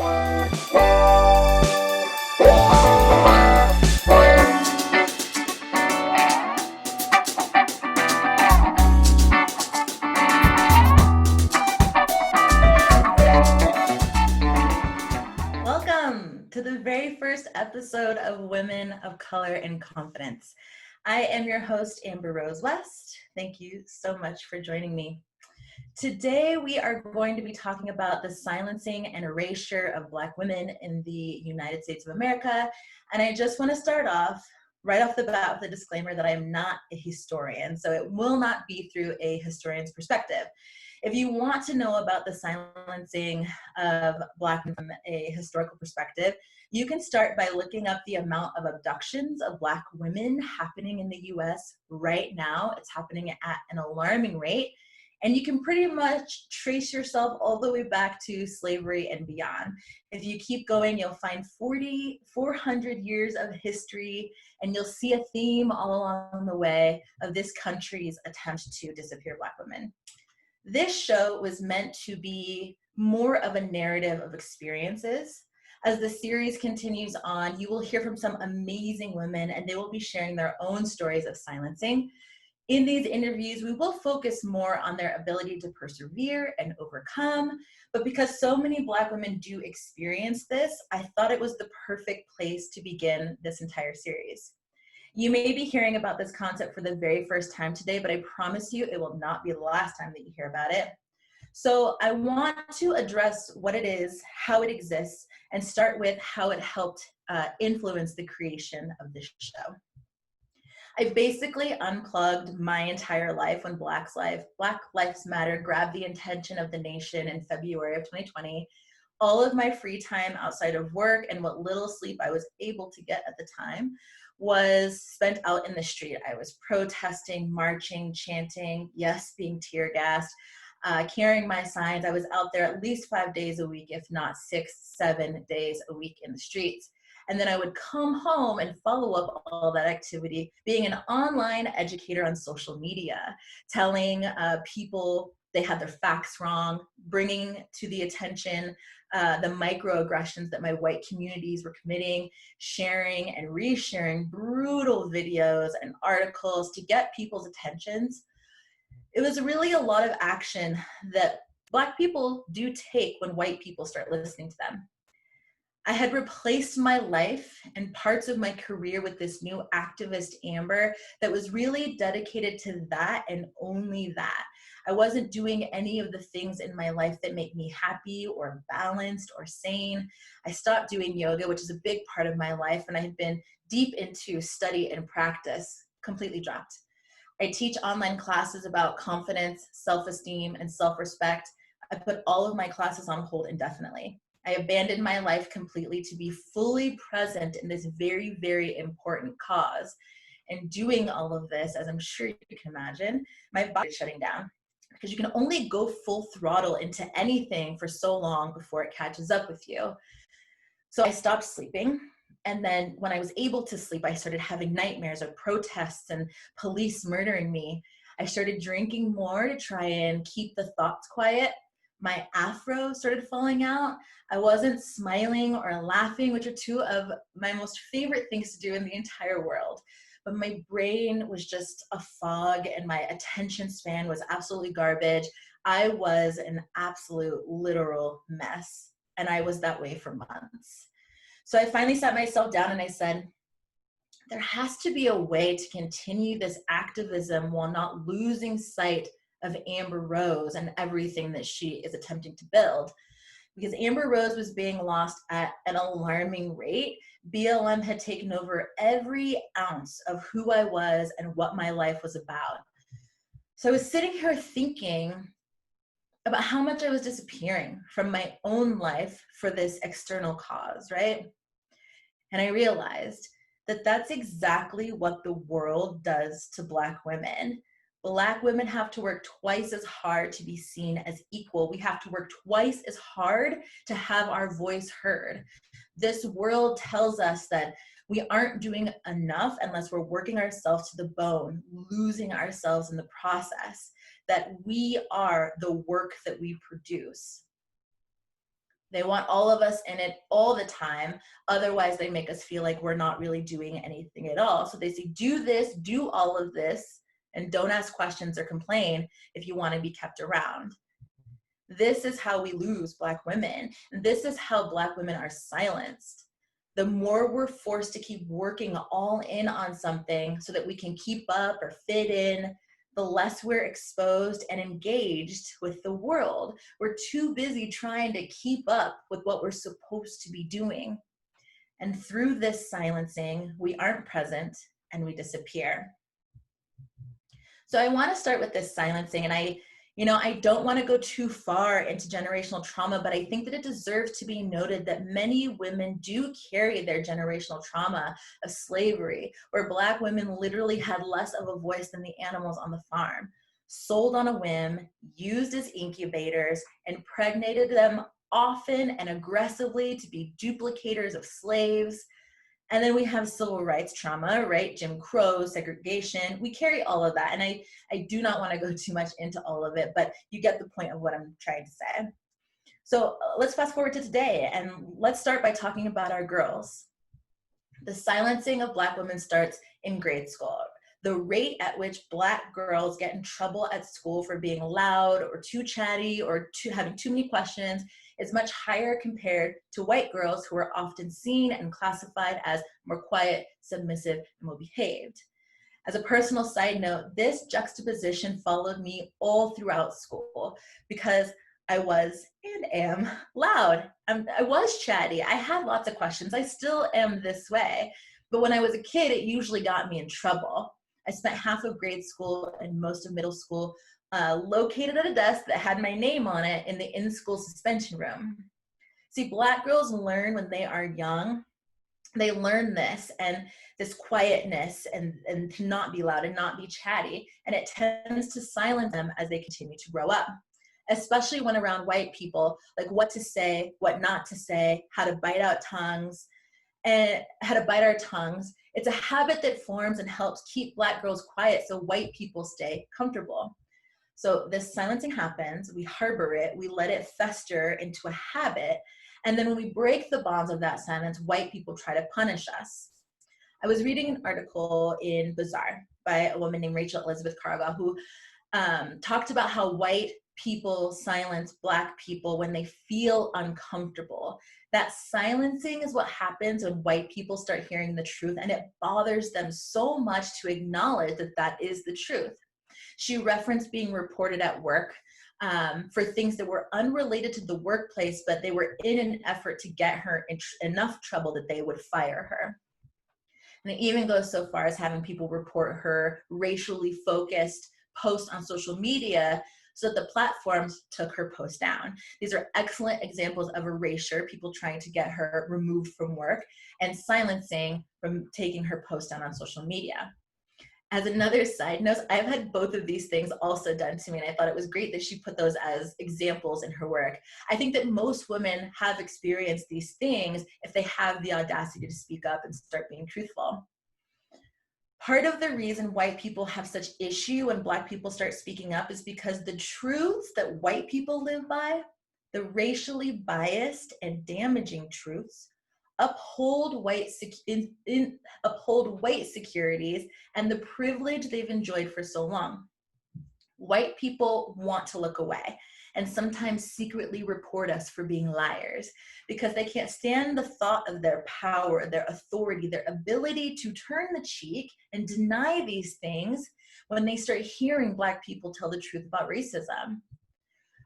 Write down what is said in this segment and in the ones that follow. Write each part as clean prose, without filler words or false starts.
Welcome to the very first episode of Women of Color and Confidence. I am your host, Amber Rose West. Thank you so much for joining me. Today, we are going to be talking about the silencing and erasure of Black women in the United States of America. And I just want to start off right off the bat with a disclaimer that I am not a historian, so it will not be through a historian's perspective. If you want to know about the silencing of Black women from a historical perspective, you can start by looking up the amount of abductions of Black women happening in the US right now. It's happening at an alarming rate. And you can pretty much trace yourself all the way back to slavery and beyond. If you keep going, you'll find 400 years of history, and you'll see a theme all along the way of this country's attempt to disappear Black women. This show was meant to be more of a narrative of experiences. As the series continues on, you will hear from some amazing women, and they will be sharing their own stories of silencing. In these interviews, we will focus more on their ability to persevere and overcome, but because so many Black women do experience this, I thought it was the perfect place to begin this entire series. You may be hearing about this concept for the very first time today, but I promise you it will not be the last time that you hear about it. So I want to address what it is, how it exists, and start with how it helped influence the creation of this show. I basically unplugged my entire life when Black Lives Matter grabbed the attention of the nation in February of 2020. All of my free time outside of work and what little sleep I was able to get at the time was spent out in the street. I was protesting, marching, chanting, yes, being tear gassed, carrying my signs. I was out there at least 5 days a week, if not 6, 7 days a week in the streets. And then I would come home and follow up all that activity, being an online educator on social media, telling people they had their facts wrong, bringing to the attention the microaggressions that my white communities were committing, sharing and resharing brutal videos and articles to get people's attentions. It was really a lot of action that Black people do take when white people start listening to them. I had replaced my life and parts of my career with this new activist Amber that was really dedicated to that and only that. I wasn't doing any of the things in my life that make me happy or balanced or sane. I stopped doing yoga, which is a big part of my life, and I had been deep into study and practice, completely dropped. I teach online classes about confidence, self-esteem, and self-respect. I put all of my classes on hold indefinitely. I abandoned my life completely to be fully present in this very, very important cause. And doing all of this, as I'm sure you can imagine, my body is shutting down because you can only go full throttle into anything for so long before it catches up with you. So I stopped sleeping. And then when I was able to sleep, I started having nightmares of protests and police murdering me. I started drinking more to try and keep the thoughts quiet. My afro started falling out. I wasn't smiling or laughing, which are two of my most favorite things to do in the entire world. But my brain was just a fog and my attention span was absolutely garbage. I was an absolute literal mess. And I was that way for months. So I finally sat myself down and I said, there has to be a way to continue this activism while not losing sight of Amber Rose and everything that she is attempting to build. Because Amber Rose was being lost at an alarming rate. BLM had taken over every ounce of who I was and what my life was about. So I was sitting here thinking about how much I was disappearing from my own life for this external cause, right? And I realized that that's exactly what the world does to Black women. Black women have to work twice as hard to be seen as equal. We have to work twice as hard to have our voice heard. This world tells us that we aren't doing enough unless we're working ourselves to the bone, losing ourselves in the process, that we are the work that we produce. They want all of us in it all the time. Otherwise, they make us feel like we're not really doing anything at all. So they say, do this, do all of this, and don't ask questions or complain if you want to be kept around. This is how we lose Black women. This is how Black women are silenced. The more we're forced to keep working all in on something so that we can keep up or fit in, the less we're exposed and engaged with the world. We're too busy trying to keep up with what we're supposed to be doing. And through this silencing, we aren't present and we disappear. So I want to start with this silencing, and I don't want to go too far into generational trauma, but I think that it deserves to be noted that many women do carry their generational trauma of slavery, where Black women literally had less of a voice than the animals on the farm, sold on a whim, used as incubators, impregnated them often and aggressively to be duplicators of slaves. And then we have civil rights trauma, right? Jim Crow, segregation. We carry all of that. And I do not want to go too much into all of it, but you get the point of what I'm trying to say. So let's fast forward to today, and let's start by talking about our girls. The silencing of Black women starts in grade school. The rate at which Black girls get in trouble at school for being loud or too chatty or having too many questions is much higher compared to white girls, who are often seen and classified as more quiet, submissive, and well-behaved. As a personal side note, this juxtaposition followed me all throughout school because I was and am loud. I was chatty. I had lots of questions. I still am this way. But when I was a kid, it usually got me in trouble. I spent half of grade school and most of middle school located at a desk that had my name on it in the in-school suspension room. See, Black girls learn when they are young. They learn this and this quietness and to not be loud and not be chatty. And it tends to silence them as they continue to grow up, especially when around white people, like what to say, what not to say, how to bite our tongues. It's a habit that forms and helps keep Black girls quiet so white people stay comfortable. So this silencing happens, we harbor it, we let it fester into a habit, and then when we break the bonds of that silence, white people try to punish us. I was reading an article in Bazaar by a woman named Rachel Elizabeth Cargill, who talked about how white people silence Black people when they feel uncomfortable. That silencing is what happens when white people start hearing the truth, and it bothers them so much to acknowledge that that is the truth. She referenced being reported at work for things that were unrelated to the workplace, but they were in an effort to get her in enough trouble that they would fire her. And it even goes so far as having people report her racially focused posts on social media so that the platforms took her post down. These are excellent examples of erasure, people trying to get her removed from work, and silencing from taking her post down on social media. As another side note, I've had both of these things also done to me, and I thought it was great that she put those as examples in her work. I think that most women have experienced these things if they have the audacity to speak up and start being truthful. Part of the reason white people have such issue when Black people start speaking up is because the truths that white people live by, the racially biased and damaging truths, uphold white securities and the privilege they've enjoyed for so long. White people want to look away and sometimes secretly report us for being liars because they can't stand the thought of their power, their authority, their ability to turn the cheek and deny these things when they start hearing Black people tell the truth about racism.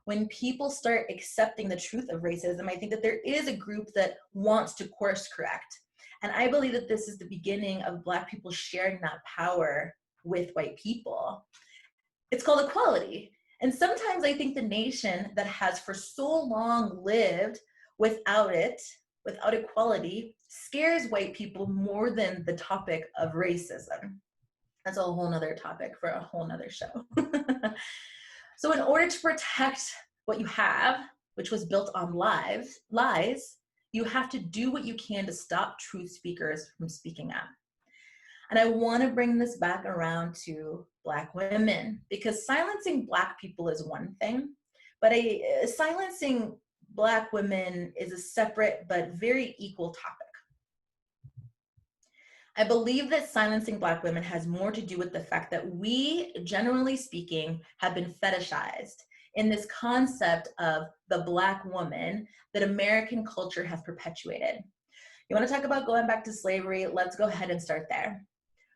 When people start accepting the truth of racism, I think that there is a group that wants to course correct. And I believe that this is the beginning of Black people sharing that power with white people. It's called equality. And sometimes I think the nation that has for so long lived without it, without equality, scares white people more than the topic of racism. That's a whole nother topic for a whole nother show. So in order to protect what you have, which was built on lies, you have to do what you can to stop truth speakers from speaking up. And I want to bring this back around to Black women, because silencing Black people is one thing, but silencing Black women is a separate but very equal topic. I believe that silencing Black women has more to do with the fact that we, generally speaking, have been fetishized in this concept of the Black woman that American culture has perpetuated. You want to talk about going back to slavery? Let's go ahead and start there.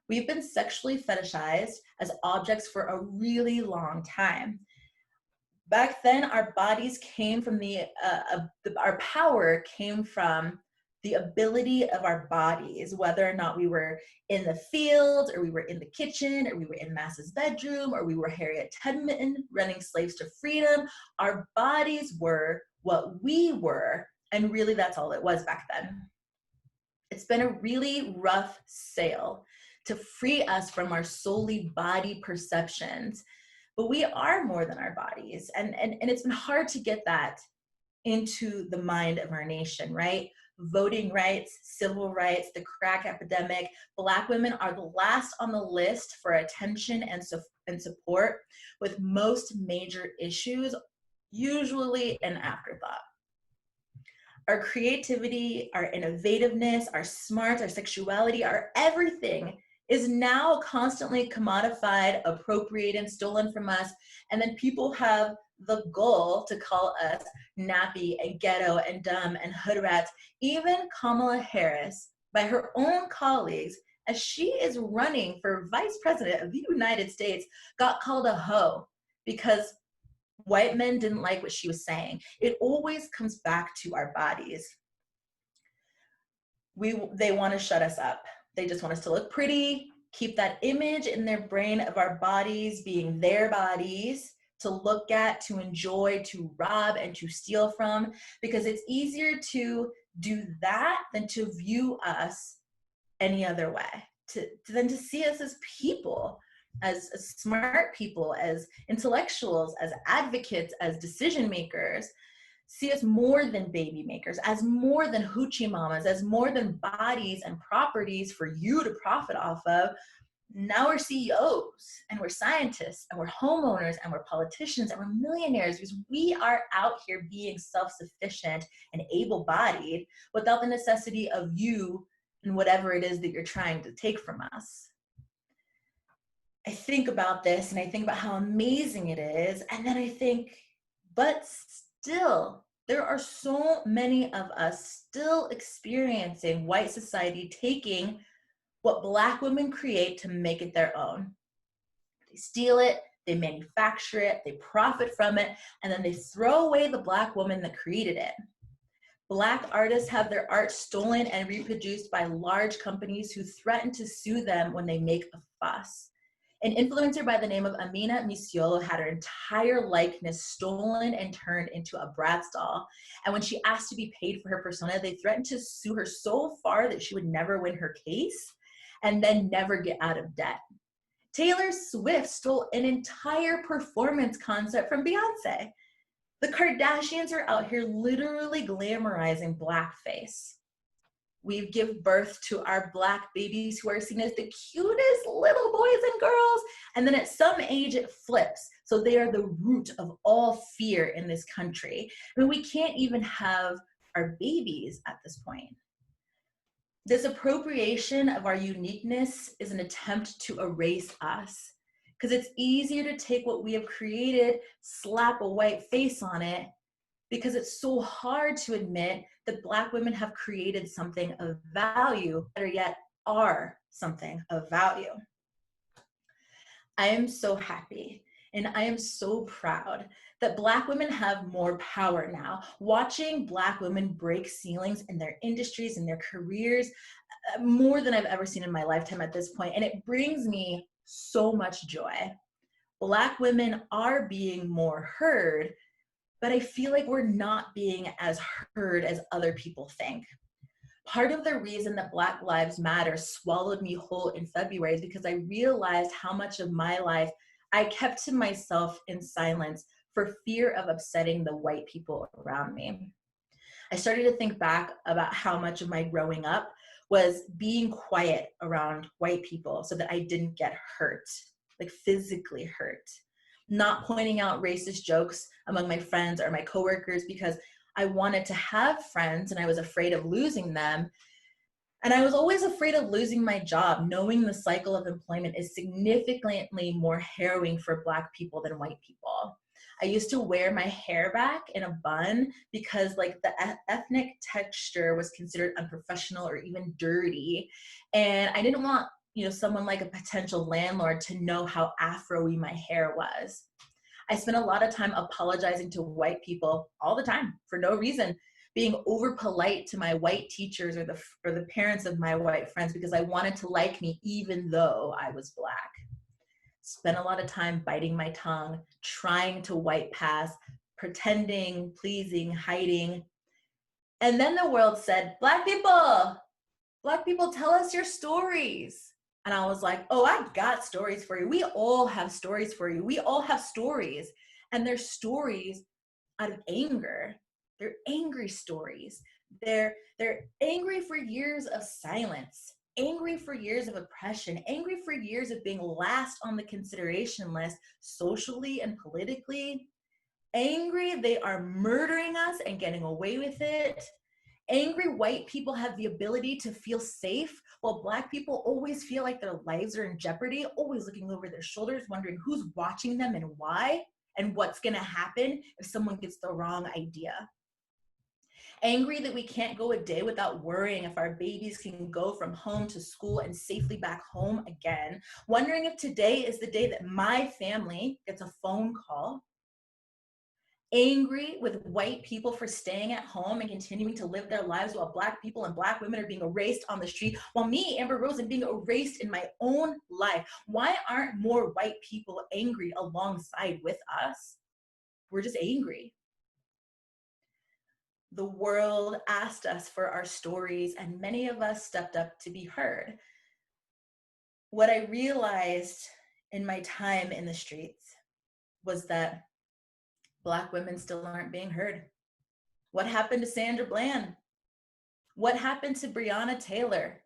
We've been sexually fetishized as objects for a really long time. Back then, our bodies came from our power came from the ability of our bodies, whether or not we were in the field, or we were in the kitchen, or we were in Mass's bedroom, or we were Harriet Tubman running slaves to freedom. Our bodies were what we were, and really that's all it was back then. It's been a really rough sail to free us from our solely body perceptions, but we are more than our bodies. And it's been hard to get that into the mind of our nation, right? Voting rights, civil rights, the crack epidemic. Black women are the last on the list for attention and support, with most major issues usually an afterthought. Our creativity, our innovativeness, our smarts, our sexuality, our everything is now constantly commodified, appropriated, stolen from us. And then people have the goal to call us nappy and ghetto and dumb and hood rats. Even Kamala Harris, by her own colleagues, as she is running for vice president of the United States, got called a hoe because white men didn't like what she was saying. It always comes back to our bodies. They want to shut us up. They just want us to look pretty, keep that image in their brain of our bodies being their bodies, to look at, to enjoy, to rob, and to steal from, because it's easier to do that than to view us any other way, than to see us as people, as smart people, as intellectuals, as advocates, as decision makers. See us more than baby makers, as more than hoochie mamas, as more than bodies and properties for you to profit off of. Now we're CEOs, and we're scientists, and we're homeowners, and we're politicians, and we're millionaires, because we are out here being self-sufficient and able-bodied without the necessity of you and whatever it is that you're trying to take from us. I think about this, and I think about how amazing it is, and then I think, but still, there are so many of us still experiencing white society taking what Black women create to make it their own. They steal it, they manufacture it, they profit from it, and then they throw away the Black woman that created it. Black artists have their art stolen and reproduced by large companies who threaten to sue them when they make a fuss. An influencer by the name of Amina Misiolo had her entire likeness stolen and turned into a Bratz doll. And when she asked to be paid for her persona, they threatened to sue her so far that she would never win her case and then never get out of debt. Taylor Swift stole an entire performance concept from Beyonce. The Kardashians are out here literally glamorizing blackface. We give birth to our Black babies who are seen as the cutest little boys and girls, and then at some age it flips. So they are the root of all fear in this country. I mean, we can't even have our babies at this point. This appropriation of our uniqueness is an attempt to erase us, because it's easier to take what we have created, slap a white face on it, because it's so hard to admit that Black women have created something of value, better yet, are something of value. I am so happy and I am so proud that Black women have more power now. Watching Black women break ceilings in their industries and their careers, more than I've ever seen in my lifetime at this point, and it brings me so much joy. Black women are being more heard, but I feel like we're not being as heard as other people think. Part of the reason that Black Lives Matter swallowed me whole in February is because I realized how much of my life I kept to myself in silence for fear of upsetting the white people around me. I started to think back about how much of my growing up was being quiet around white people so that I didn't get hurt, like physically hurt. Not pointing out racist jokes among my friends or my coworkers because I wanted to have friends and I was afraid of losing them. And I was always afraid of losing my job, knowing the cycle of employment is significantly more harrowing for Black people than white people. I used to wear my hair back in a bun because like the ethnic texture was considered unprofessional or even dirty. And I didn't want, someone like a potential landlord to know how afro-y my hair was. I spent a lot of time apologizing to white people all the time for no reason, being over polite to my white teachers or the parents of my white friends because I wanted to like me even though I was Black. Spent a lot of time biting my tongue, trying to white pass, pretending, pleasing, hiding. And then the world said, Black people, tell us your stories. And I was like, oh, I got stories for you. We all have stories for you. We all have stories. And they're stories out of anger. They're angry stories. They're angry for years of silence, angry for years of oppression, angry for years of being last on the consideration list socially and politically. Angry they are murdering us and getting away with it. Angry white people have the ability to feel safe, while Black people always feel like their lives are in jeopardy, always looking over their shoulders, wondering who's watching them and why, and what's gonna happen if someone gets the wrong idea. Angry that we can't go a day without worrying if our babies can go from home to school and safely back home again. Wondering if today is the day that my family gets a phone call. Angry with white people for staying at home and continuing to live their lives while Black people and Black women are being erased on the street, while me, Amber Rose, am being erased in my own life. Why aren't more white people angry alongside with us? We're just angry. The world asked us for our stories, and many of us stepped up to be heard. What I realized in my time in the streets was that Black women still aren't being heard. What happened to Sandra Bland? What happened to Breonna Taylor,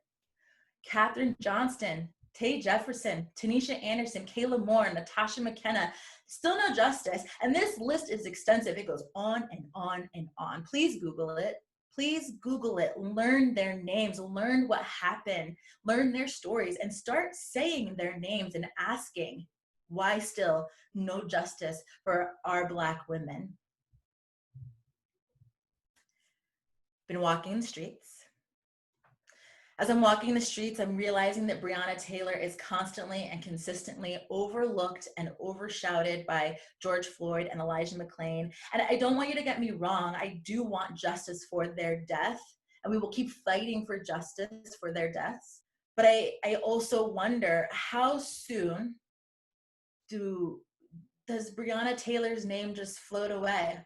Katherine Johnston, Tay Jefferson, Tanisha Anderson, Kayla Moore, Natasha McKenna? Still no justice. And this list is extensive. It goes on and on and on. Please Google it. Please Google it. Learn their names. Learn what happened. Learn their stories and start saying their names and asking why still no justice for our Black women. Been walking the streets. As I'm walking the streets, I'm realizing that Breonna Taylor is constantly and consistently overlooked and overshouted by George Floyd and Elijah McClain. And I don't want you to get me wrong. I do want justice for their death, and we will keep fighting for justice for their deaths. But I also wonder, how soon does Breonna Taylor's name just float away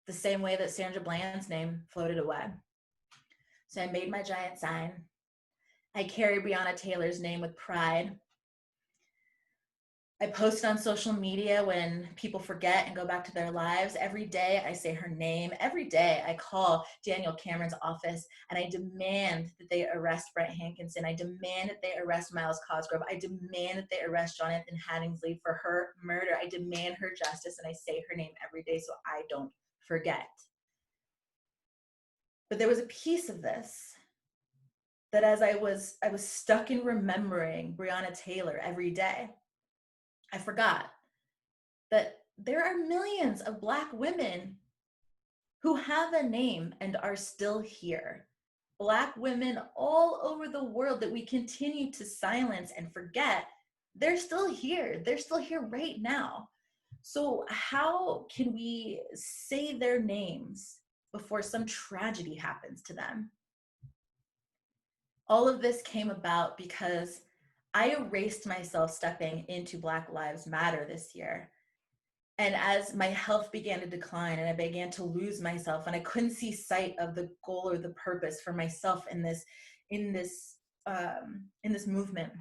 the same way that Sandra Bland's name floated away? So I made my giant sign. I carry Breonna Taylor's name with pride. I post on social media when people forget and go back to their lives. Every day I say her name. Every day I call Daniel Cameron's office and I demand that they arrest Brett Hankinson. I demand that they arrest Miles Cosgrove. I demand that they arrest Jonathan Haddingsley for her murder. I demand her justice and I say her name every day so I don't forget. But there was a piece of this that as I was stuck in remembering Breonna Taylor every day, I forgot that there are millions of Black women who have a name and are still here. Black women all over the world that we continue to silence and forget, they're still here. They're still here right now. So how can we say their names before some tragedy happens to them? All of this came about because I erased myself stepping into Black Lives Matter this year. And as my health began to decline and I began to lose myself and I couldn't see sight of the goal or the purpose for myself in this movement,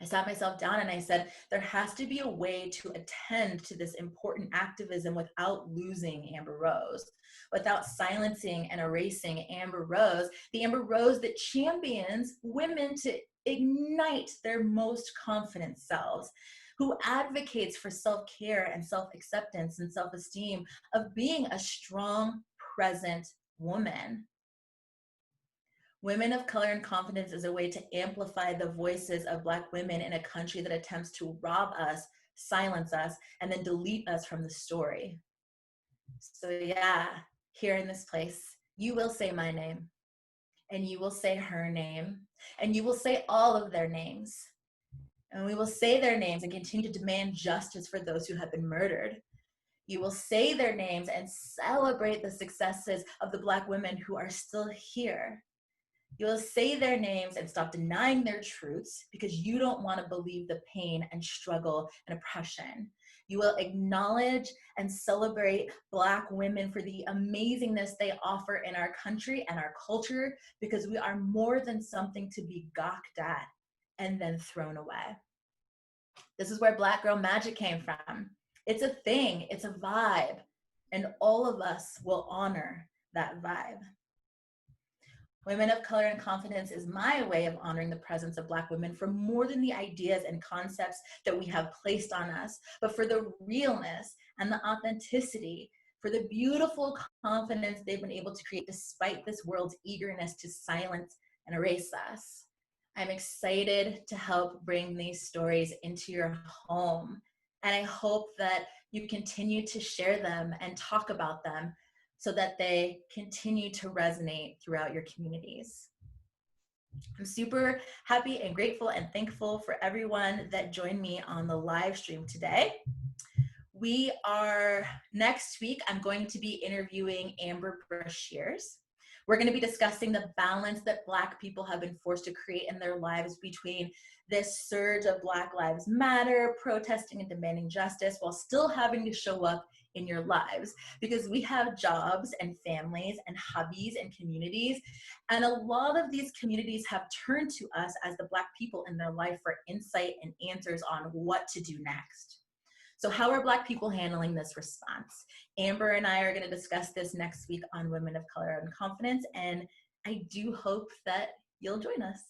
I sat myself down and I said, there has to be a way to attend to this important activism without losing Amber Rose, without silencing and erasing Amber Rose, the Amber Rose that champions women to ignite their most confident selves, who advocates for self-care and self-acceptance and self-esteem, of being a strong present woman. Women of Color and Confidence is a way to amplify the voices of Black women in a country that attempts to rob us, silence us, and then delete us from the story. So yeah, here in this place, you will say my name, and you will say her name, and you will say all of their names. And we will say their names and continue to demand justice for those who have been murdered. You will say their names and celebrate the successes of the Black women who are still here. You will say their names and stop denying their truths because you don't want to believe the pain and struggle and oppression. You will acknowledge and celebrate Black women for the amazingness they offer in our country and our culture, because we are more than something to be gawked at and then thrown away. This is where Black Girl Magic came from. It's a thing, it's a vibe, and all of us will honor that vibe. Women of Color and Confidence is my way of honoring the presence of Black women for more than the ideas and concepts that we have placed on us, but for the realness and the authenticity, for the beautiful confidence they've been able to create despite this world's eagerness to silence and erase us. I'm excited to help bring these stories into your home, and I hope that you continue to share them and talk about them so that they continue to resonate throughout your communities. I'm super happy and grateful and thankful for everyone that joined me on the live stream today. Next week, I'm going to be interviewing Amber Brashears. We're going to be discussing the balance that Black people have been forced to create in their lives between this surge of Black Lives Matter, protesting and demanding justice, while still having to show up in your lives, because we have jobs and families and hobbies and communities, and a lot of these communities have turned to us as the Black people in their life for insight and answers on what to do next. So how are Black people handling this response? Amber and I are going to discuss this next week on Women of Color and Confidence, and I do hope that you'll join us.